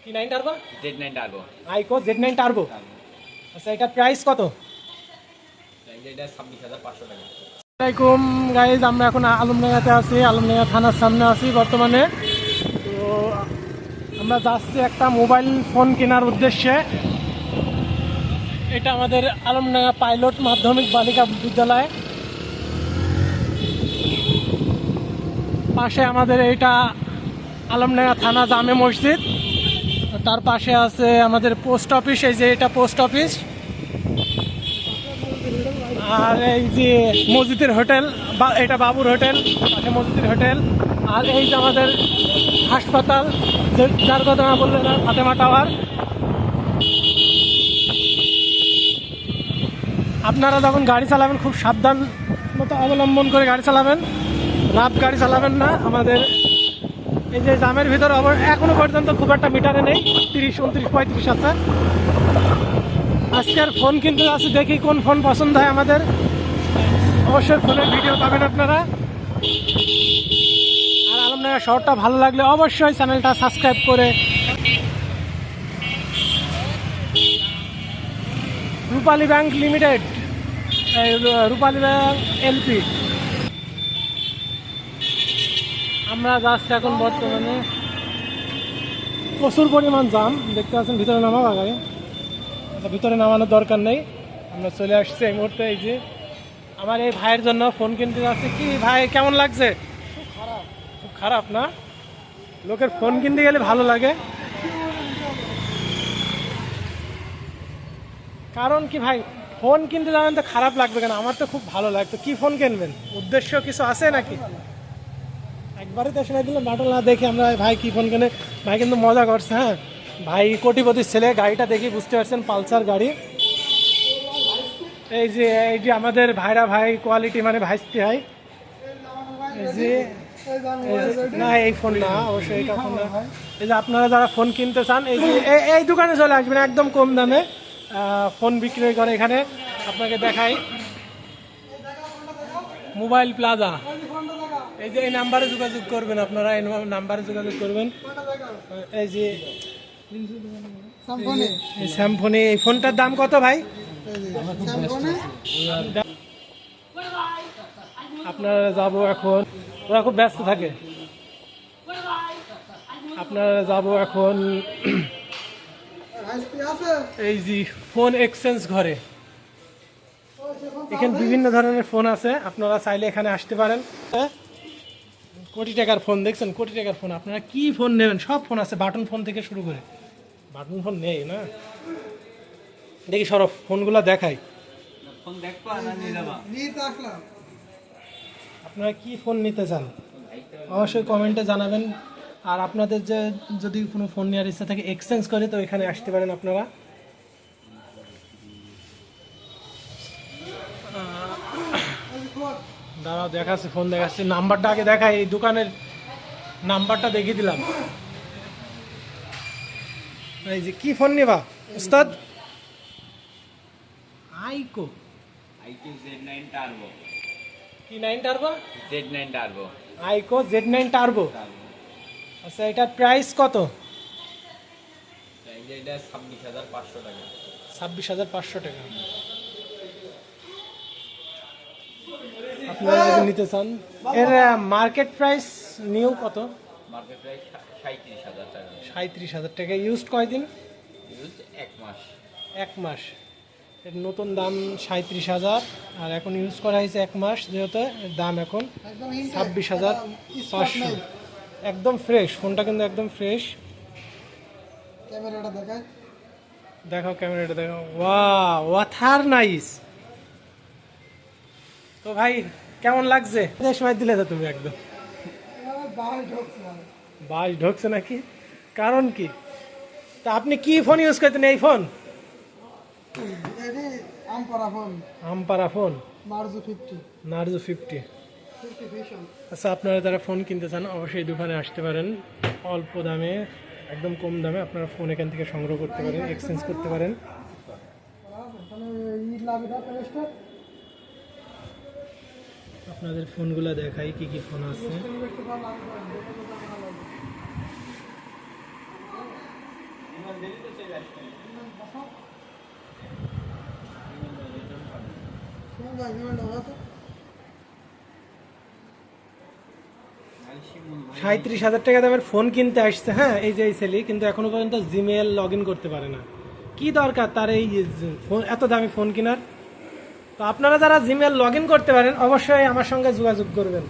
কি 9 turbo? Z9 turbo. আইকো Z9 turbo. আচ্ছা এটার প্রাইস কত? এটা 26,500 টাকা। আসসালামাইকুম গাইজ, আমরা এখন আলমডাঙ্গাতে আছি, আলমডাঙ্গা থানার সামনে আছি বর্তমানে। তো আমরা যাচ্ছি একটা মোবাইল ফোন কেনার উদ্দেশ্যে। এটা আমাদের আলমডাঙ্গা পাইলট মাধ্যমিক বালিকা বিদ্যালয়, পাশে আমাদের এইটা আলমডাঙ্গা থানা জামে মসজিদ, তার পাশে আছে আমাদের পোস্ট অফিস। এই যে এটা পোস্ট অফিস, আর এই যে মসজিদের হোটেল, এটা বাবুর হোটেল, পাশে মসজিদের হোটেল। আর এই যে আমাদের হাসপাতাল, যার কথা না বললে না, ফাতেমা টাওয়ার। আপনারা যখন গাড়ি চালাবেন খুব সাবধান মতো অবলম্বন করে গাড়ি চালাবেন, রাত গাড়ি চালাবেন না। আমাদের এই যে জামের ভিতরে এখনো পর্যন্ত খুব একটা মিটারে নেই, 30, 29, 35 আছে। আজকের ফোন কিন্তু আছে, দেখি কোন ফোন পছন্দ হয় আমাদের। অবশ্যই ফোনের ভিডিও পাবেন আপনারা। আর আলমডাঙ্গা শহরটা ভালো লাগলে অবশ্যই চ্যানেলটা সাবস্ক্রাইব করে। রূপালী ব্যাংক লিমিটেড, রূপালী ব্যাংক এলপি। আমরা যাচ্ছি এখন বর্তমানে, প্রচুর পরিমাণ জাম দেখতে পাচ্ছেন। ভিতরে নামাবো গাড়ি, ভিতরে নামানোর দরকার নেই, আমরা চলে আসছি এই মুহূর্তে। এই যে আমার এই ভাইয়ের জন্য ফোন কিনতে যাচ্ছে। কি ভাই, কেমন লাগছে? খুব খারাপ না? লোকের ফোন কিনতে গেলে ভালো লাগে, কারণ কি ভাই, ফোন কিনতে যাবেন তো খারাপ লাগবে কেন? আমার তো খুব ভালো লাগতো। কি ফোন কিনবেন, উদ্দেশ্য কিছু আছে নাকি? একবারই তো শোনা দিলাম বাটল না দেখে আমরা ভাই কি ফোন কেনে। ভাই কিন্তু মজা করছে। হ্যাঁ ভাই কোটিপতির ছেলে, গাড়িটা দেখি বুঝতে পারছেন, পালসার গাড়ি। এই যে আমাদের ভাইরা ভাই কোয়ালিটি মানে ভাইস্তি হয়। এই যে না, এই ফোন না, অবশ্যই এটা ফোন না। এই যে আপনারা যারা ফোন কিনতে চান, এই যে এই দোকানে চলে আসবেন, একদম কম দামে ফোন বিক্রি করে এখানে। আপনাকে দেখাই, মোবাইল প্লাজা। এই যে এই নাম্বারে যোগাযোগ করবেন আপনারা, এই নাম্বারে যোগাযোগ করবেন। এই যে স্যামফোনি, এই ফোনটার দাম কত ভাই? আপনারা যাবো এখন, ওরা খুব ব্যস্ত থাকে। আপনারা যাবো এখন এই যে ফোন এক্সচেঞ্জ ঘরে। এখানে বিভিন্ন ধরনের ফোন আছে, আপনারা চাইলে এখানে আসতে পারেন। কোটি টাকার ফোন দেখছেন, কোটি টাকার ফোন। আপনারা কি ফোন নেবেন, সব ফোন আছে, বাটন ফোন থেকে শুরু করে। বাটন ফোন নেই না? দেখি সরব ফোনগুলো দেখাই। আপনারা কি ফোন নিতে চান অবশ্যই কমেন্টে জানাবেন। আর আপনাদের যে যদি কোনো ফোন নেওয়ার ইচ্ছা থাকে এক্সচেঞ্জ করে, তো এখানে আসতে পারেন আপনারা। দাঁড়াও দেখাচ্ছি, ফোন দেখাচ্ছি, নাম্বারটা আগে দেখাই। এই দোকানের নাম্বারটা দেখিয়ে দিলাম। এই যে কি ফোন নিবা উস্তাদ? আইকো Z9 টার্বো। কি 9 turbo? Z9 turbo. আইকো Z9 turbo. আচ্ছা এটার প্রাইস কত? এটা 26,500 টাকা। 26,500 টাকা। আপনারা যদি নিতে চান, এর মার্কেট প্রাইস নিউ কত? মার্কেট প্রাইস 37,000 টাকা। 37,000 টাকা। ইউজড কয়দিন? ইউজ 1 মাস। 1 মাস। এর নতুন দাম 37,000, আর এখন ইউজ করা হয়েছে 1 মাস, যেহেতু এর দাম এখন 26,500। একদম ফ্রেশ ফোনটা, কিন্তু একদম ফ্রেশ। ক্যামেরাটা দেখায়, দেখাও ক্যামেরাটা দেখাও। Wow, what a nice. তো ভাই কেমন লাগছে? সময় দিলে তো তুমি একদম বাস ঢুকছে নাকি? কারণ কি? তা আপনি কি ফোন ইউজ করতেন? এই ফোন আমপারা ফোন, নার্জো 50। আচ্ছা আপনারা যারা ফোন কিনতে চান অবশ্যই দোকানে আসতে পারেন। অল্প দামে, একদম কম দামে আপনারা ফোন এখান থেকে সংগ্রহ করতে পারেন, এক্সচেঞ্জ করতে পারেন। আপনাদের ফোনগুলো দেখাই কি কি ফোন আছে। শুনুন ভাই ইমেলটা বলো তো। 37,000 টাকা দামের ফোন কিনতে আসছে, হ্যাঁ এই যে এই ছেলে, কিন্তু এখনো পর্যন্ত জিমেল লগ ইন করতে পারে না। কি দরকার তার এই ফোন, এত দামি ফোন কেনার? তো আপনারা যারা জিমেল লগ ইন করতে পারেন অবশ্যই আমার সঙ্গে যোগাযোগ করবেন।